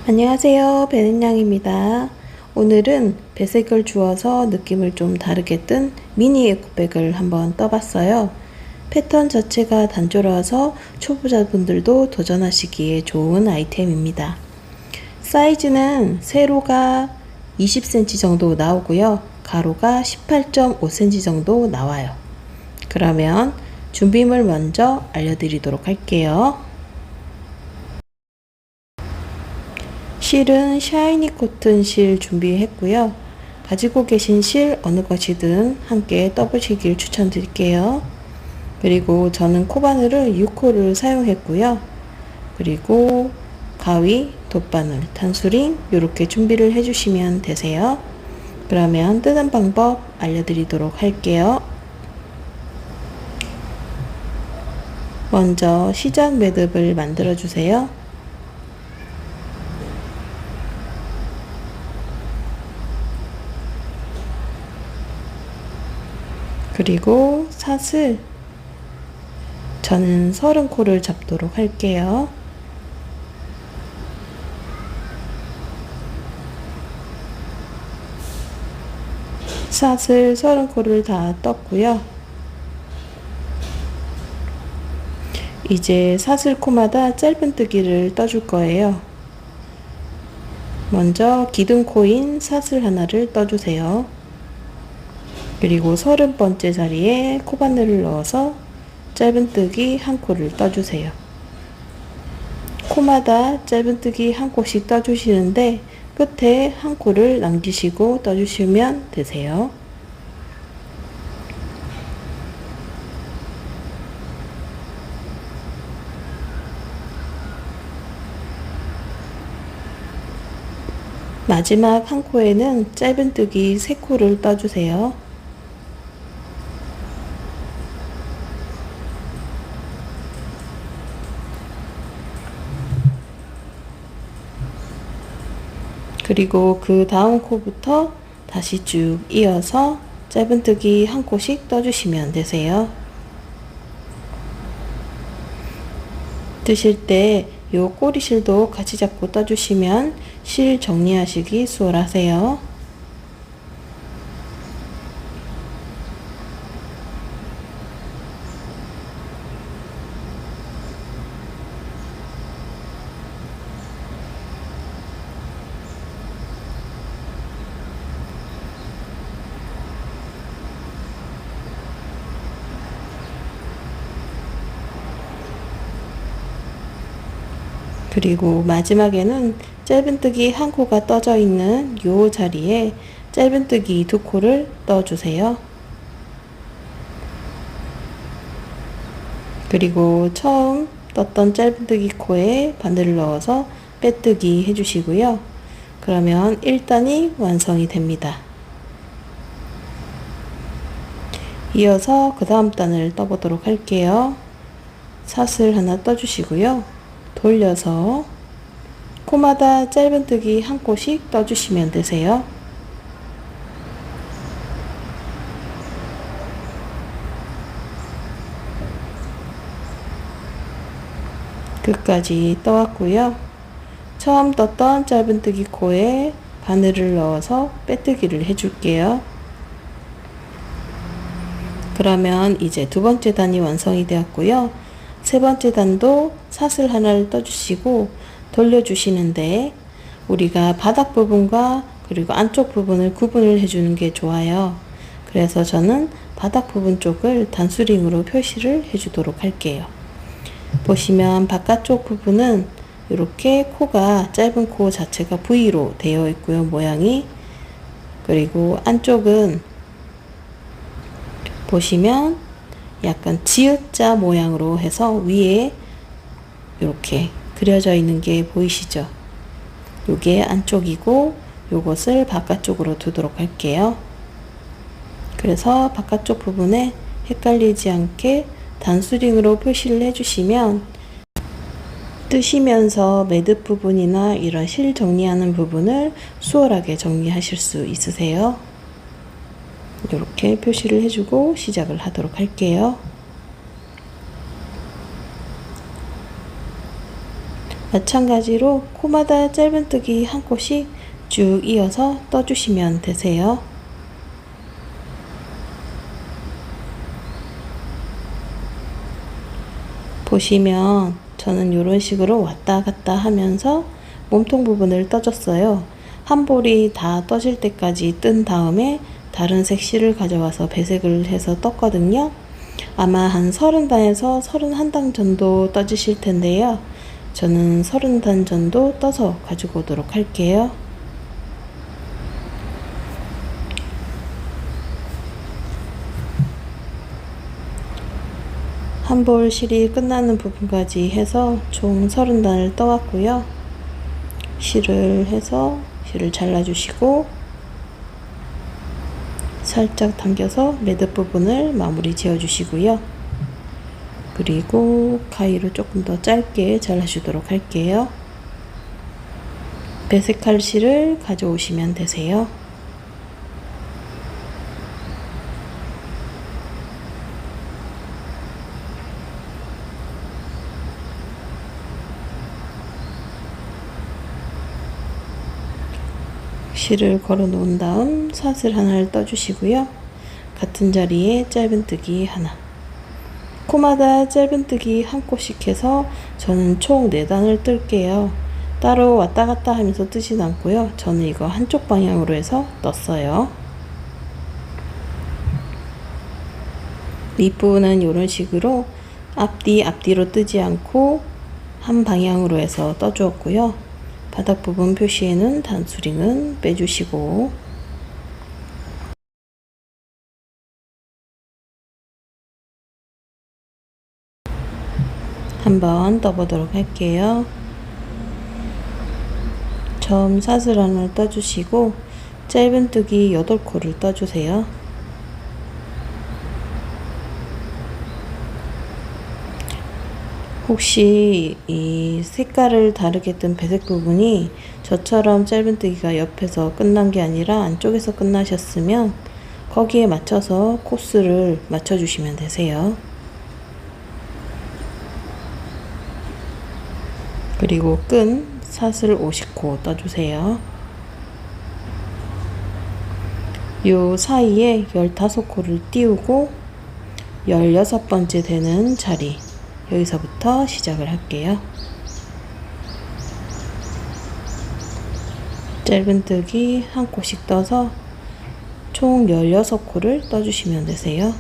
안녕하세요. 베는양입니다. 오늘은 배색을 주어서 느낌을 좀 다르게 뜬 미니 에코백을 한번 떠봤어요. 패턴 자체가 단조로워서 초보자분들도 도전하시기에 좋은 아이템입니다. 사이즈는 세로가 20cm 정도 나오고요. 가로가 18.5cm 정도 나와요. 그러면 준비물 먼저 알려드리도록 할게요. 실은 샤이니 코튼 실 준비했고요. 가지고 계신 실 어느 것이든 함께 떠보시길 추천드릴게요. 그리고 저는 코바늘을 6호를 사용했고요. 그리고 가위, 돗바늘, 단수링 이렇게 준비를 해주시면 되세요. 그러면 뜨는 방법 알려드리도록 할게요. 먼저 시작 매듭을 만들어 주세요. 그리고 사슬 저는 30코를 잡도록 할게요. 사슬 30코를 다 떴고요. 이제 사슬코마다 짧은뜨기를 떠줄 거예요. 먼저 기둥코인 사슬 하나를 떠주세요. 그리고 30번째 자리에 코바늘을 넣어서 짧은뜨기 한 코를 떠주세요. 코마다 짧은뜨기 한 코씩 떠주시는데 끝에 한 코를 남기시고 떠주시면 되세요. 마지막 한 코에는 짧은뜨기 3코를 떠주세요. 그리고 그 다음 코부터 다시 쭉 이어서 짧은뜨기 한 코씩 떠주시면 되세요. 뜨실 때 요 꼬리실도 같이 잡고 떠주시면 실 정리하시기 수월하세요. 그리고 마지막에는 짧은뜨기 한 코가 떠져 있는 요 자리에 짧은뜨기 2코를 떠주세요. 그리고 처음 떴던 짧은뜨기 코에 바늘을 넣어서 빼뜨기 해주시고요. 그러면 1단이 완성이 됩니다. 이어서 그 다음 단을 떠보도록 할게요. 사슬 하나 떠주시고요. 돌려서 코마다 짧은뜨기 한 코씩 떠주시면 되세요. 끝까지 떠왔고요. 처음 떴던 짧은뜨기 코에 바늘을 넣어서 빼뜨기를 해줄게요. 그러면 이제 두 번째 단이 완성이 되었고요. 세 번째 단도 사슬 하나를 떠주시고 돌려주시는데 우리가 바닥 부분과 그리고 안쪽 부분을 구분을 해주는 게 좋아요. 그래서 저는 바닥 부분 쪽을 단수링으로 표시를 해주도록 할게요. 보시면 바깥쪽 부분은 이렇게 코가 짧은 코 자체가 V로 되어 있고요. 모양이. 그리고 안쪽은 보시면 약간 지읒자 모양으로 해서 위에 이렇게 그려져 있는 게 보이시죠? 요게 안쪽이고 요것을 바깥쪽으로 두도록 할게요. 그래서 바깥쪽 부분에 헷갈리지 않게 단수링으로 표시를 해주시면 뜨시면서 매듭 부분이나 이런 실 정리하는 부분을 수월하게 정리하실 수 있으세요. 이렇게 표시를 해주고 시작을 하도록 할게요. 마찬가지로 코마다 짧은뜨기 한 코씩 쭉 이어서 떠주시면 되세요. 보시면 저는 이런 식으로 왔다 갔다 하면서 몸통 부분을 떠줬어요. 한 볼이 다 떠질 때까지 뜬 다음에 다른 색 실을 가져와서 배색을 해서 떴거든요. 아마 한 30단에서 31단 정도 떠주실 텐데요. 저는 30단 정도 떠서 가지고 오도록 할게요. 한 볼 실이 끝나는 부분까지 해서 총 30단을 떠왔고요. 실을 해서 실을 잘라주시고 살짝 당겨서 매듭 부분을 마무리 지어주시고요. 그리고 가위로 조금 더 짧게 잘라주도록 할게요. 배색할 실을 가져오시면 되세요. 실을 걸어 놓은 다음 사슬 하나를 떠주시고요. 같은 자리에 짧은뜨기 하나, 코마다 짧은뜨기 한 코씩 해서 저는 총 4단을 뜰게요. 따로 왔다 갔다 하면서 뜨진 않고요. 저는 이거 한쪽 방향으로 해서 떴어요. 밑부분은 이런 식으로 앞뒤로 뜨지 않고 한 방향으로 해서 떠주었고요. 바닥 부분 표시에는 단수링은 빼주시고 한번 떠보도록 할게요. 처음 사슬 하나를 떠주시고 짧은뜨기 8코를 떠주세요. 혹시 이 색깔을 다르게 뜬 배색 부분이 저처럼 짧은뜨기가 옆에서 끝난 게 아니라 안쪽에서 끝나셨으면 거기에 맞춰서 코스를 맞춰주시면 되세요. 그리고 끈 사슬 50코 떠주세요. 요 사이에 15코를 띄우고 16번째 되는 자리, 여기서부터 시작을 할게요. 짧은뜨기 한 코씩 떠서 총 16코를 떠주시면 되세요.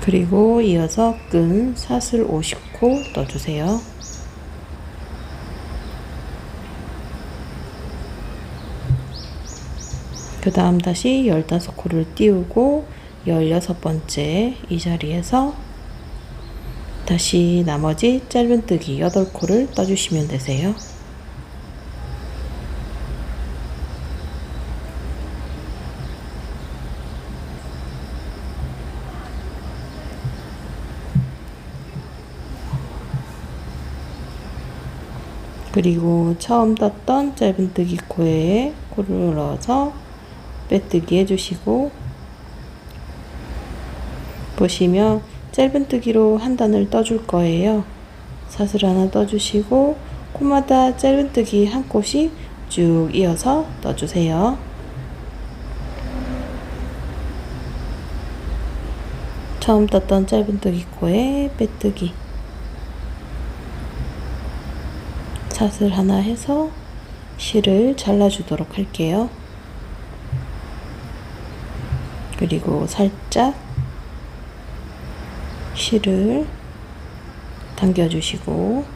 그리고 이어서 끈 사슬 50코 떠주세요. 그 다음 다시 15코를 띄우고 16번째 이 자리에서 다시 나머지 짧은뜨기 8코를 떠주시면 되세요. 그리고 처음 떴던 짧은뜨기 코에 코를 넣어서 빼뜨기 해주시고, 보시면 짧은뜨기로 한 단을 떠줄 거예요. 사슬 하나 떠주시고 코마다 짧은뜨기 한 코씩 쭉 이어서 떠주세요. 처음 떴던 짧은뜨기 코에 빼뜨기, 사슬 하나 해서 실을 잘라주도록 할게요. 그리고 살짝 실을 당겨주시고,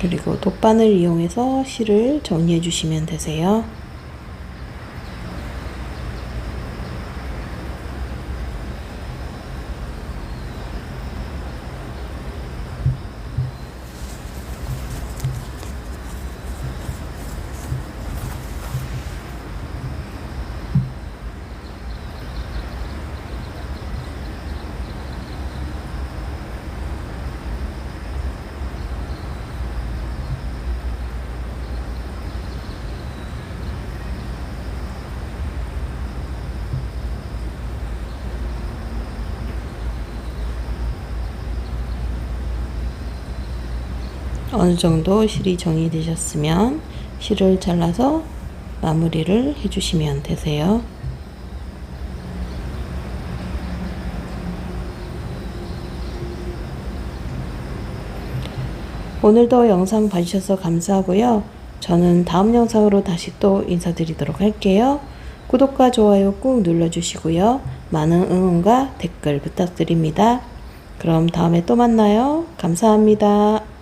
그리고 돗바늘 이용해서 실을 정리해 주시면 되세요. 어느 정도 실이 정리되셨으면 실을 잘라서 마무리를 해주시면 되세요. 오늘도 영상 봐주셔서 감사하고요. 저는 다음 영상으로 다시 또 인사드리도록 할게요. 구독과 좋아요 꾹 눌러주시고요. 많은 응원과 댓글 부탁드립니다. 그럼 다음에 또 만나요. 감사합니다.